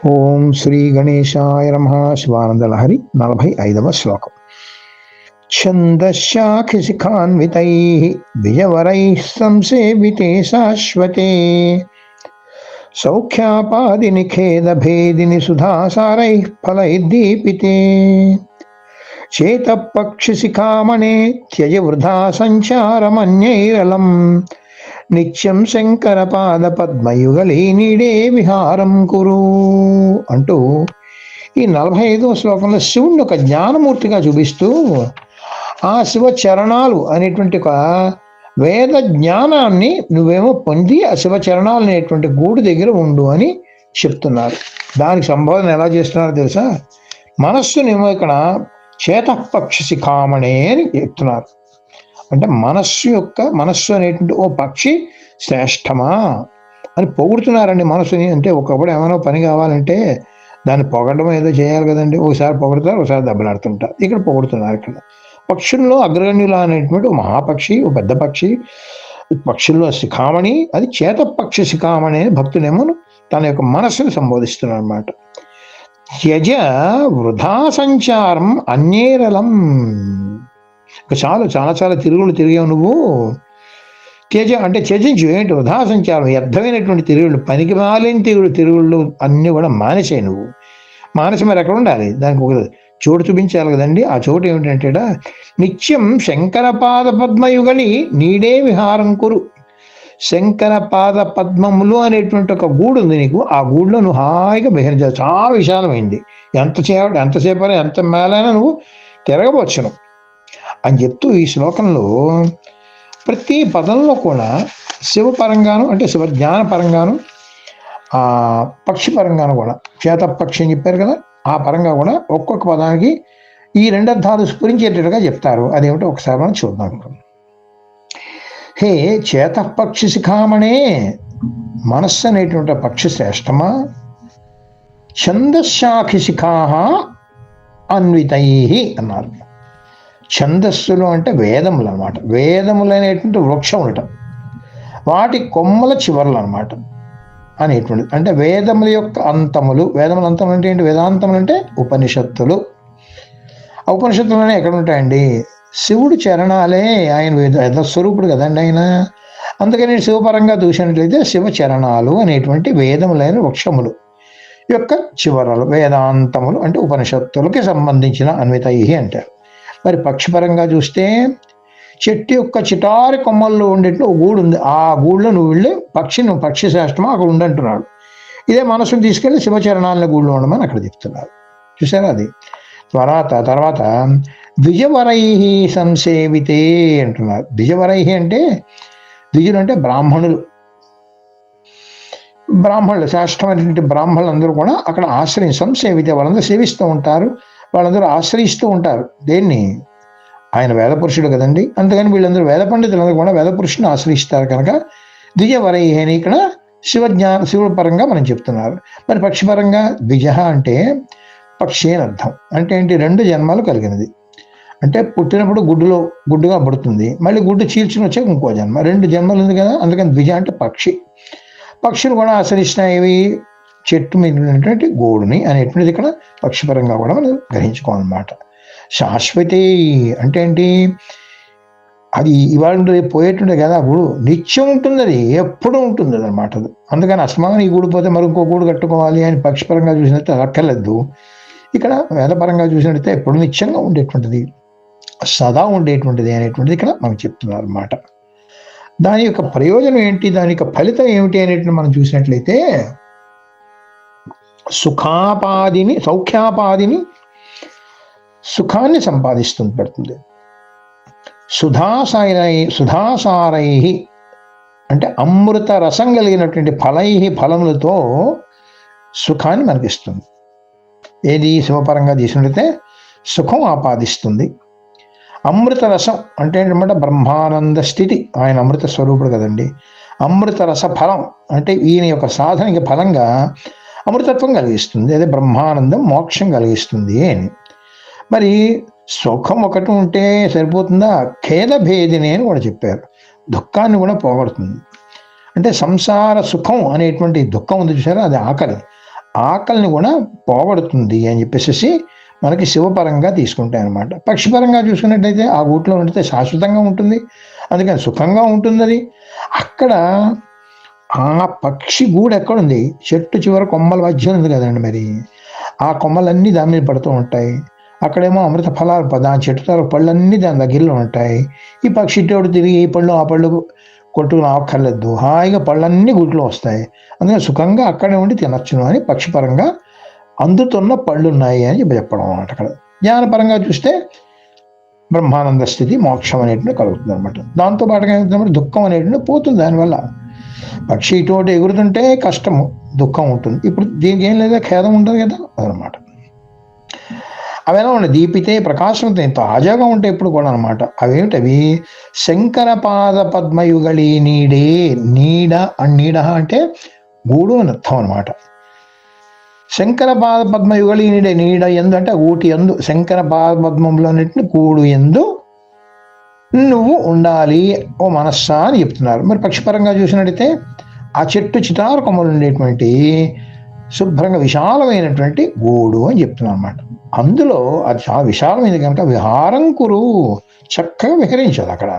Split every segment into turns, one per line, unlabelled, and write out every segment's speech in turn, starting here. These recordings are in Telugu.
ఓం శ్రీ గణేశాయ నమః. శివానందలహరి 45వ శ్లోకం. ఛందశ్శాఖిశిఖాన్వితైః విజవరైః సంసేవితే శాశ్వతే సౌఖ్యాపాదినిఖేదభేదిని సుధాసారైః ఫలైర్దీపితే చేతపక్షిశిఖామణే త్యజ వృధా సంచారమన్యైరలం నిత్యం శంకర పాద పద్మయుగళీ నీడే విహారం కురు అంటూ ఈ 45వ శ్లోకంలో శివుణ్ణి ఒక జ్ఞానమూర్తిగా చూపిస్తూ ఆ శివ చరణాలు అనేటువంటి ఒక వేద జ్ఞానాన్ని నువ్వేమో పొంది ఆ శివ చరణాలు అనేటువంటి గూడు దగ్గర ఉండు అని చెప్తున్నారు. దానికి సంబోధన ఎలా చేస్తున్నారో తెలుసా? మనస్సునేమో ఇక్కడ చేతపక్షి శిఖామణే అని చెప్తున్నారు. అంటే మనస్సు అనేటువంటి ఓ పక్షి శ్రేష్టమా అని పొగుడుతున్నారండి మనస్సుని. అంటే ఒకప్పుడు ఏమైనా పని కావాలంటే దాన్ని పొగడడం ఏదో చేయాలి కదండి. ఒకసారి పొగుడుతారు, ఒకసారి దెబ్బలాడుతుంటారు. ఇక్కడ పొగుడుతున్నారు. ఇక్కడ పక్షుల్లో అగ్రగణ్యుల అనేటువంటి ఓ మహాపక్షి, ఓ పెద్ద పక్షి, పక్షుల్లో శిఖామణి, అది చేతపక్షి శిఖామణి అని భక్తునేమో తన యొక్క మనస్సును సంబోధిస్తున్నారు అన్నమాట. త్యజ వృధా సంచారం అన్యేరలం. చాలా చాలా చాలా తిరుగులు తిరిగావు నువ్వు. త్యజ అంటే త్యజించు. ఏంటి? వృధా సంచారం, వ్యర్థమైనటువంటి తిరుగుళ్ళు, పనికి మాలేని తిరుగుళ్ళు అన్నీ కూడా మానేసాయి నువ్వు. మానసి మరి ఎక్కడ ఉండాలి? దానికి ఒక చోటు చూపించాలి కదండి. ఆ చోటు ఏమిటంటే నిత్యం శంకర పాద పద్మయుగలి నీడే విహారం కురు. శంకర పాద పద్మములు అనేటువంటి ఒక గూడు ఉంది నీకు. ఆ గూడులో నువ్వు హాయిగా విహరించాలి. చాలా విశాలమైంది. ఎంతసేపు అయినా ఎంత మేలైనా నువ్వు తిరగవచ్చును అని చెప్తూ ఈ శ్లోకంలో ప్రతి పదంలో కూడా శివపరంగాను, అంటే శివ జ్ఞాన పరంగాను, ఆ పక్షి పరంగాను కూడా, చేతపక్షి అని చెప్పారు కదా, ఆ పరంగా కూడా ఒక్కొక్క పదానికి ఈ రెండు అర్థాలు స్ఫురించేటట్టుగా చెప్తారు. అదేమిటో ఒకసారి మనం చూద్దాం. హే చేతపక్షి శిఖామణే, మనస్సు అనేటువంటి పక్షి శ్రేష్టమా, ఛందశాఖి శిఖా అన్వితై అన్నారు. ఛందస్సులు అంటే వేదములు అనమాట. వేదములు అనేటువంటి వృక్షం ఉండటం, వాటి కొమ్మల చివర్లు అనమాట అనేటువంటిది. అంటే వేదముల యొక్క అంతములు. వేదముల అంతములు అంటే ఏంటి? వేదాంతములు అంటే ఉపనిషత్తులు. ఆ ఉపనిషత్తులు ఎక్కడ ఉంటాయండి? శివుడు చరణాలే. ఆయన వేద స్వరూపుడు కదండి ఆయన. అందుకని శివపరంగా చూసినట్లయితే శివ చరణాలు అనేటువంటి వేదములైన వృక్షములు యొక్క చివరలు, వేదాంతములు అంటే ఉపనిషత్తులకి సంబంధించిన అన్వితై అంటారు. మరి పక్షిపరంగా చూస్తే చెట్టు యొక్క చిటారి కొమ్మల్లో ఉండేట్లు ఒక గూడు ఉంది. ఆ గూడులో నువ్వు వెళ్ళి పక్షి శ్రేష్టమా అక్కడ ఉండంటున్నాడు. ఇదే మనసును తీసుకెళ్ళి శివచరణాల గూడులో ఉండమని అక్కడ చెప్తున్నారు. చూసారా? అది తర్వాత ద్విజవరై సంసేవితే అంటున్నారు. ద్విజవరై అంటే ద్విజులు అంటే బ్రాహ్మణులు శ్రేష్టమైనటువంటి బ్రాహ్మణులు అందరూ కూడా అక్కడ సంసేవితే వాళ్ళందరూ సేవిస్తూ ఉంటారు, వాళ్ళందరూ ఆశ్రయిస్తూ ఉంటారు. దేన్ని? ఆయన వేద పురుషుడు కదండి. అందుకని వీళ్ళందరూ వేద పండితులందరూ కూడా వేద పురుషుని ఆశ్రయిస్తారు కనుక ద్విజవరై అని ఇక్కడ శివుడి పరంగా మనం చెప్తున్నారు. మరి పక్షిపరంగా ద్విజ అంటే పక్షి అని అర్థం. అంటే ఏంటి? 2 జన్మలు కలిగినది. అంటే పుట్టినప్పుడు గుడ్డుగా పుడుతుంది, మళ్ళీ గుడ్డు చీల్చుని వచ్చాక ఇంకో జన్మ. 2 జన్మలు ఉంది కదా, అందుకని ద్విజ అంటే పక్షి. పక్షులు కూడా ఆశ్రయిస్తున్నాయి చెట్టు మీద ఉన్నటువంటి గూడుని అనేటువంటిది ఇక్కడ పక్షిపరంగా కూడా మనం గ్రహించుకోవాలన్నమాట. శాశ్వతే అంటే ఏంటి? అది ఇవాళ పోయేటుండే కదా, అప్పుడు నిత్యం ఉంటుంది, అది ఎప్పుడు ఉంటుంది అనమాట. అందుకని అస్మాన్ ఈ గూడు పోతే మరి ఇంకో గూడు కట్టుకోవాలి అని పక్షిపరంగా చూసినట్టు అక్కర్లేదు. ఇక్కడ వేదపరంగా చూసినట్టయితే ఎప్పుడు నిత్యంగా ఉండేటువంటిది, సదా ఉండేటువంటిది అనేటువంటిది ఇక్కడ మనం చెప్తున్నారు అన్నమాట. దాని యొక్క ప్రయోజనం ఏంటి, దాని యొక్క ఫలితం ఏమిటి అనేటువంటి మనం చూసినట్లయితే సౌఖ్యాపాదిని సుఖాన్ని సంపాదిస్తుంది, పెడుతుంది. సుధాసారై అంటే అమృత రసం కలిగినటువంటి ఫలములతో సుఖాన్ని మనకిస్తుంది. ఏది? శివపరంగా తీసుకుంటే సుఖం ఆపాదిస్తుంది. అమృత రసం అంటే ఏంటంటే బ్రహ్మానంద స్థితి. ఆయన అమృత స్వరూపుడు కదండి. అమృత రస ఫలం అంటే ఈయన యొక్క సాధనకి ఫలంగా అమృతత్వం కలిగిస్తుంది. అదే బ్రహ్మానందం, మోక్షం కలిగిస్తుంది అని. మరి సుఖం ఒకటి ఉంటే సరిపోతుందా? ఖేద భేదిని అని కూడా చెప్పారు. దుఃఖాన్ని కూడా పోగొడుతుంది. అంటే సంసార సుఖం అనేటువంటి దుఃఖం ఉంది చూసారా, అది ఆకలి. ఆకలిని కూడా పోగొడుతుంది అని చెప్పేసి మనకి శివపరంగా తీసుకుంటాయి అనమాట. పక్షిపరంగా చూసుకున్నట్టయితే ఆ గూట్లో ఉండితే శాశ్వతంగా ఉంటుంది, అందుకని సుఖంగా ఉంటుంది. అది అక్కడ ఆ పక్షి గూడు ఎక్కడుంది? చెట్టు చివర కొమ్మల మధ్య ఉంది కదండి. మరి ఆ కొమ్మలన్నీ దాని మీద పడుతూ ఉంటాయి. అక్కడేమో అమృత ఫలాలు దాని చెట్టు తర పళ్ళన్నీ దాని దగ్గరలో ఉంటాయి. ఈ పక్షి ఇటు తిరిగి ఈ పళ్ళు ఆ పళ్ళు కొట్టుకుని ఆవక్కర్లేదు, హాయిగా పళ్ళన్నీ గుట్లో వస్తాయి. అందుకని సుఖంగా అక్కడే ఉండి తినచ్చును అని పక్షిపరంగా అందుతున్న పళ్ళు ఉన్నాయి అని చెప్పడం అన్నమాట. అక్కడ జ్ఞానపరంగా చూస్తే బ్రహ్మానంద స్థితి, మోక్షం అనేటువంటి కలుగుతుంది అనమాట. దాంతో పాటుగా ఏమవుతుందంటే దుఃఖం అనేటువంటి పోతుంది దానివల్ల. పక్షి ఇటువంటి ఎగురుతుంటే కష్టము, దుఃఖం ఉంటుంది. ఇప్పుడు దీనికి ఏం లేదా, ఖేదం ఉండదు కదా అదనమాట. అవి ఎలా ఉన్నాయి? దీపితే ప్రకాశంతో తాజాగా ఉంటాయి ఎప్పుడు కూడా అనమాట. అవేమిటవి? శంకర పాద పద్మయుగళి నీడే. నీడ అంటే గూడు అని అర్థం అనమాట. శంకర పాద పద్మయుగళి నీడే, నీడ ఎందు అంటే ఊటి ఎందు, శంకర పాద పద్మంలోని గూడు ఎందు నువ్వు ఉండాలి ఓ మనస్సా అని చెప్తున్నారు. మరి పక్షిపరంగా చూసినట్టయితే ఆ చెట్టు చిటారు కొమ్మలు ఉండేటువంటి శుభ్రంగా విశాలమైనటువంటి గూడు అని చెప్తున్నాను అనమాట. అందులో అది చాలా విశాలమైనది కనుక విహారం కురు, చక్కగా విహరించదు అక్కడ.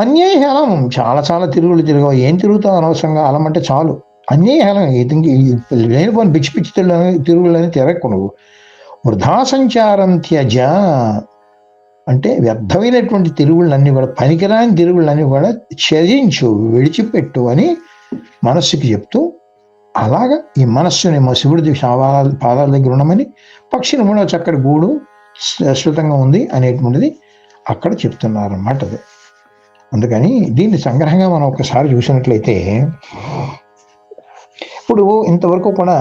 అన్యాయహేళం, చాలా చాలా తిరుగులు తిరగవు. ఏం తిరుగుతావు అనవసరంగా, అలం అంటే చాలు. అన్యాయహేళం లేనిపోని పిచ్చి పిచ్చి తిరుగులని తిరగకు నువ్వు. వృధా సంచారం త్యజ అంటే వ్యర్థమైనటువంటి తిరుగుళ్ళన్నీ కూడా, పనికిరాని తిరుగుళ్ళన్నీ కూడా త్యజించు, విడిచిపెట్టు అని మనస్సుకి చెప్తూ, అలాగా ఈ మనస్సునేమో శివుడి పాదాల దగ్గర ఉండమని, పక్షిని కూడా చక్కటి గూడు శాశ్వతంగా ఉంది అనేటువంటిది అక్కడ చెప్తున్నారు అన్నమాట. అది అందుకని దీన్ని సంగ్రహంగా మనం ఒకసారి చూసినట్లయితే, ఇప్పుడు ఇంతవరకు కూడా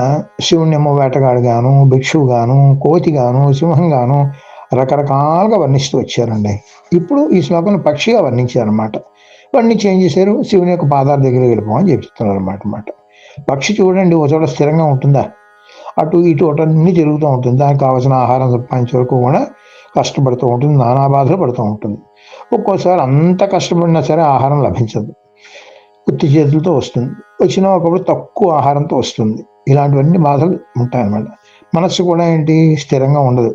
శివుణ్ణేమో వేటగాడు గాను, భిక్షువు గాను, కోతి గాను, సింహం గాను రకరకాలుగా వర్ణిస్తూ వచ్చారండి. ఇప్పుడు ఈ శ్లోకంలో పక్షిగా వర్ణించారనమాట. వర్ణించి ఏం చేశారు? శివుని యొక్క పాదాల దగ్గర వెళ్ళిపోమని చెప్తున్నారు అనమాట. పక్షి చూడండి, ఒక చోట స్థిరంగా ఉంటుందా? అటు ఇటు అన్నీ తిరుగుతూ ఉంటుంది. దానికి కావాల్సిన ఆహారం సంపాదించే వరకు కూడా కష్టపడుతూ ఉంటుంది, నానా బాధలు పడుతూ ఉంటుంది. ఒక్కోసారి అంత కష్టపడినా సరే ఆహారం లభించదు, ఉత్తి చేతులతో వస్తుంది, వచ్చినా ఒకప్పుడు తక్కువ ఆహారంతో వస్తుంది. ఇలాంటివన్నీ బాధలు ఉంటాయన్నమాట. మనస్సు కూడా ఏంటి, స్థిరంగా ఉండదు,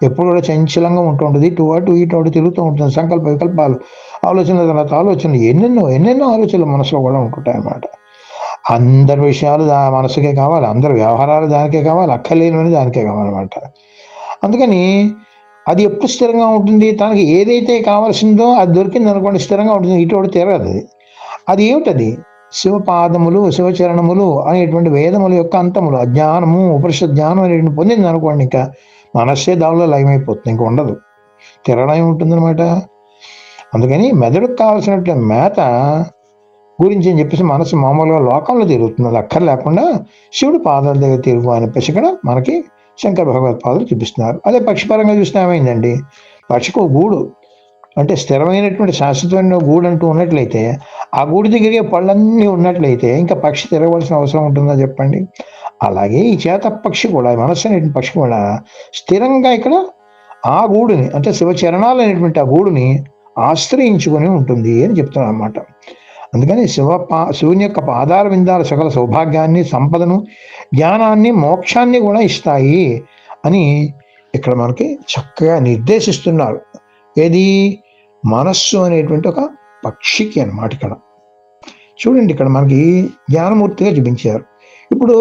ఎప్పుడు కూడా చంచలంగా ఉంటూ ఉంటుంది. ఇటు తిరుగుతూ ఉంటుంది. వికల్పాలు, ఆలోచనల తర్వాత ఆలోచనలు, ఎన్నెన్నో ఆలోచనలు మనసులో కూడా ఉంటుంటాయి అన్నమాట. అందరి విషయాలు మనసుకే కావాలి, అందరి వ్యవహారాలు దానికే కావాలి, అక్కర్లేనివని దానికే కావాలన్నమాట. అందుకని అది ఎప్పుడు స్థిరంగా ఉంటుంది? తనకి ఏదైతే కావాల్సిందో అది దొరికింది అనుకోండి, స్థిరంగా ఉంటుంది, ఇటు తిరగదు. అది ఏమిటది? శివపాదములు, శివచరణములు అనేటువంటి వేదముల యొక్క అంతములు, అజ్ఞానము ఉపనిషత్ జ్ఞానం అనేటువంటి పొందింది అనుకోండి, ఇంకా మనస్సే దానిలో లయమైపోతుంది, ఇంక ఉండదు, తిరగడం ఉంటుందన్నమాట. అందుకని మెదడుకు కావాల్సినట్టు మేత గురించి అని చెప్పేసి మనసు మామూలుగా లోకంలో తిరుగుతుంది, అది అక్కర్ లేకుండా శివుడు పాదాల దగ్గర తిరుగు అని చెప్పేసి ఇక్కడ మనకి శంకర భగవత్పాదులు చూపిస్తున్నారు. అదే పక్షిపరంగా చూసినా ఏమైందండి? పక్షికి ఒక గూడు అంటే స్థిరమైనటువంటి శాశ్వతమైన గూడు అంటూ ఉన్నట్లయితే, ఆ గూడు దగ్గరే పళ్ళన్నీ ఉన్నట్లయితే ఇంకా పక్షి తిరగవలసిన అవసరం ఉంటుందా చెప్పండి? అలాగే ఈ చేత పక్షి కూడా, మనస్సు అనేటువంటి పక్షి కూడా స్థిరంగా ఇక్కడ ఆ గూడుని అంటే శివచరణాలు అనేటువంటి ఆ గూడుని ఆశ్రయించుకొని ఉంటుంది అని చెప్తున్నాను అన్నమాట. అందుకని శివుని యొక్క పాదార విందాల సకల సౌభాగ్యాన్ని, సంపదను, జ్ఞానాన్ని, మోక్షాన్ని కూడా ఇస్తాయి అని ఇక్కడ మనకి చక్కగా నిర్దేశిస్తున్నారు. ఏది? మనస్సు అనేటువంటి ఒక పక్షికి అన్నమాట. ఇక్కడ చూడండి, ఇక్కడ మనకి జ్ఞానమూర్తిగా చూపించారు. ఇప్పుడు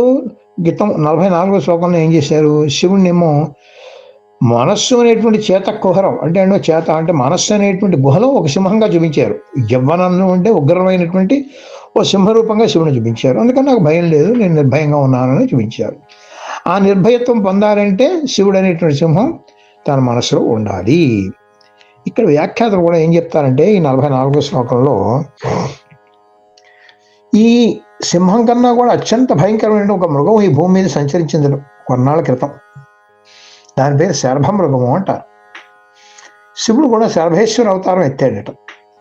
గీతం 44వ శ్లోకంలో ఏం చేశారు? శివుణ్ణేమో మనస్సు అనేటువంటి చేత కుహరం అంటే చేత అంటే మనస్సు అనేటువంటి గుహలో ఒక సింహంగా చూపించారు. యవ్వనంలో ఉంటే ఉగ్రమైనటువంటి ఓ సింహరూపంగా శివుని చూపించారు. అందుకని నాకు భయం లేదు, నేను నిర్భయంగా ఉన్నానని చూపించారు. ఆ నిర్భయత్వం పొందాలంటే శివుడు అనేటువంటి సింహం తన మనసులో ఉండాలి. ఇక్కడ వ్యాఖ్యాతలు కూడా ఏం చెప్తారంటే ఈ 44వ శ్లోకంలో, ఈ సింహం కన్నా కూడా అత్యంత భయంకరమైన ఒక మృగం ఈ భూమి మీద సంచరించింది కొన్నాళ్ళ క్రితం. దాని పేరు శరభ మృగము అంటారు. శివుడు కూడా శరభేశ్వర అవతారం ఎత్తాడట.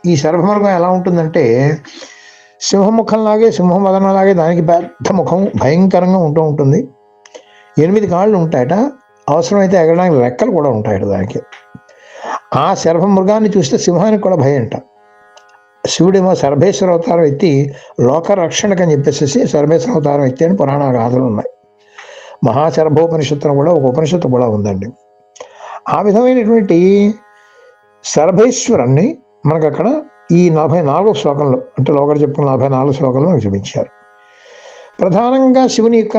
ఈ శరభ మృగం ఎలా ఉంటుందంటే, సింహముఖంలాగే, సింహవదనలాగే దానికి పెద్ద ముఖం భయంకరంగా ఉంటుంది. 8 కాళ్ళు ఉంటాయట, అవసరమైతే ఎగరడానికి రెక్కలు కూడా ఉంటాయట దానికి. ఆ శరభ మృగాన్ని చూస్తే సింహానికి కూడా భయం అంట. శివుడేమో సర్వేశ్వర అవతారం ఎత్తి లోక రక్షణకని చెప్పేసి సర్వేశ్వర అవతారం ఎత్తి అని పురాణ గాథలు ఉన్నాయి. మహాశరభోపనిషత్తును కూడా ఒక ఉపనిషత్తు కూడా ఉందండి. ఆ విధమైనటువంటి శరభేశ్వరుణ్ణి మనకు అక్కడ ఈ 44 శ్లోకంలో, అంటే లోకరు చెప్పుకున్న 44 శ్లోకంలో మనకు చూపించారు. ప్రధానంగా శివుని యొక్క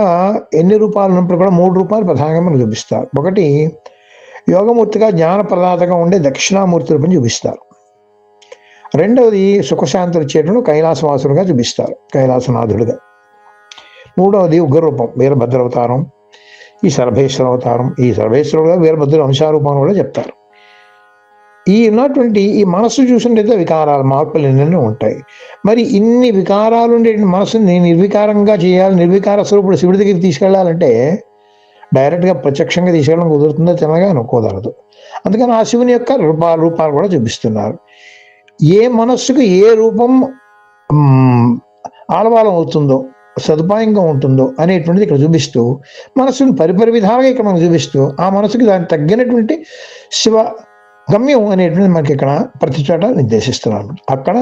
ఎన్ని రూపాలు ఉన్నప్పుడు కూడా 3 రూపాయలు ప్రధానంగా మనకు చూపిస్తారు. ఒకటి యోగమూర్తిగా జ్ఞాన ప్రదాతగా ఉండే దక్షిణామూర్తి రూపం చూపిస్తారు. రెండవది సుఖశాంతులు ఇచ్చేటువంటి కైలాసవాసులుగా చూపిస్తారు, కైలాసనాథుడుగా. మూడవది ఉగ్రరూపం వీరభద్ర అవతారం, ఈ సర్వేశ్వర అవతారం. ఈ సర్వేశ్వరుడుగా వీరభద్ర అంశారూపం కూడా చెప్తారు. ఈ ఉన్నటువంటి ఈ మనస్సు చూసినట్టయితే వికారాలు, మార్పులు ఎన్నెన్నో ఉంటాయి. మరి ఇన్ని వికారాలు ఉండే మనసుని నిర్వికారంగా చేయాలి, నిర్వికార స్వరూపుడు శివుడి దగ్గరికి తీసుకెళ్లాలంటే డైరెక్ట్గా ప్రత్యక్షంగా తీసుకెళ్ళడం కుదురుతుందో తినగా కుదరదు. అందుకని ఆ శివుని యొక్క రూపాలు కూడా చూపిస్తున్నారు. ఏ మనస్సుకు ఏ రూపం ఆలవాలం అవుతుందో, సదుపాయంగా ఉంటుందో అనేటువంటిది ఇక్కడ చూపిస్తూ, మనస్సును పరిపరి విధాలుగా ఇక్కడ మనకు చూపిస్తూ, ఆ మనసుకి దానికి తగ్గినటువంటి శివ గమ్యం అనేటువంటిది మనకి ఇక్కడ ప్రతి చోట నిర్దేశిస్తున్నారు. అక్కడ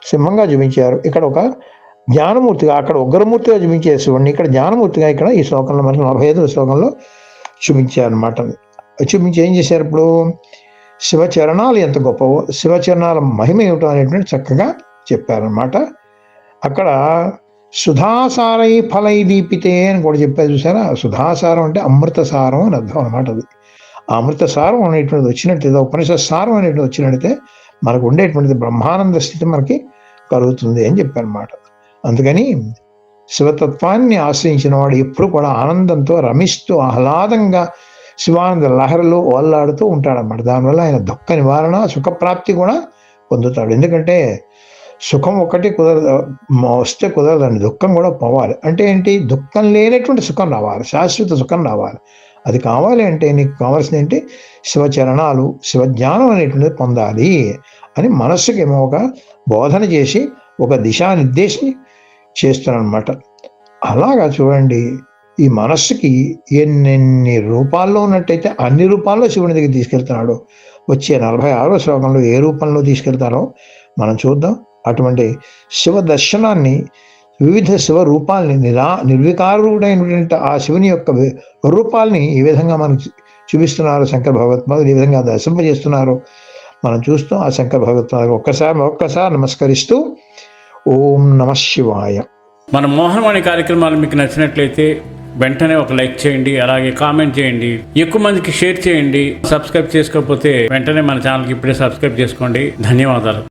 సింహంగా చూపించారు, ఇక్కడ ఒక జ్ఞానమూర్తిగా, అక్కడ ఉగ్రమూర్తిగా చూపించే శివుడిని ఇక్కడ జ్ఞానమూర్తిగా ఇక్కడ ఈ శ్లోకంలో మనకి 45వ శ్లోకంలో చూపించారనమాట. చూపించి ఏం చేశారు? ఇప్పుడు శివచరణాలు ఎంత గొప్పవో, శివచరణాల మహిమ ఏమిటో అనేటువంటి చక్కగా చెప్పారనమాట. అక్కడ సుధాసారై ఫలై దీపితే అని కూడా చెప్పారు చూసారా. సుధాసారం అంటే అమృతసారం అని అర్థం అనమాట. అది అమృతసారం అనేటువంటిది వచ్చినట్టయితే, ఉపనిషత్ సారం అనేటువంటిది వచ్చినట్టయితే మనకు ఉండేటువంటిది బ్రహ్మానంద స్థితి మనకి కలుగుతుంది అని చెప్పారన్నమాట. అందుకని శివతత్వాన్ని ఆశ్రయించిన వాడు ఎప్పుడు కూడా ఆనందంతో రమిస్తూ ఆహ్లాదంగా శివానంద లహరిలో ఓల్లాడుతూ ఉంటాడన్నమాట. దానివల్ల ఆయన దుఃఖ నివారణ, సుఖప్రాప్తి కూడా పొందుతాడు. ఎందుకంటే సుఖం ఒకటి వస్తే కుదరదండి, దుఃఖం కూడా పోవాలి. అంటే ఏంటి? దుఃఖం లేనటువంటి సుఖం రావాలి, శాశ్వత సుఖం రావాలి. అది కావాలి అంటే నీకు కావాల్సింది ఏంటి? శివచరణాలు, శివజ్ఞానం అనేటువంటిది పొందాలి అని మనస్సుకి ఏమో ఒక బోధన చేసి ఒక దిశానిర్దేశం చేస్తున్నానమాట. అలాగా చూడండి, ఈ మనస్సుకి ఎన్నెన్ని రూపాల్లో ఉన్నట్టయితే అన్ని రూపాల్లో శివుని దగ్గర తీసుకెళ్తున్నాడు. వచ్చే 46వ శ్లోకంలో ఏ రూపంలో తీసుకెళ్తారో మనం చూద్దాం. అటువంటి శివ దర్శనాన్ని, వివిధ శివ రూపాలని, నిర్వికారుడైనటువంటి ఆ శివుని యొక్క రూపాలని ఈ విధంగా మనకు చూపిస్తున్నారు శంకర భగవత్పాదులు. ఈ విధంగా దర్శింపజేస్తున్నారు మనం చూస్తాం. ఆ శంకర భగవత్పాదులు ఒక్కసారి నమస్కరిస్తూ ఓం నమః శివాయ.
మన మోహనవాణి కార్యక్రమాలు మీకు నచ్చినట్లయితే వెంటనే ఒక లైక్ చేయండి, అలాగే కామెంట్ చేయండి, ఎక్కువ మందికి షేర్ చేయండి. సబ్స్క్రైబ్ చేసుకోకపోతే వెంటనే మన ఛానల్కి ఇప్పుడే సబ్స్క్రైబ్ చేసుకోండి. ధన్యవాదాలు.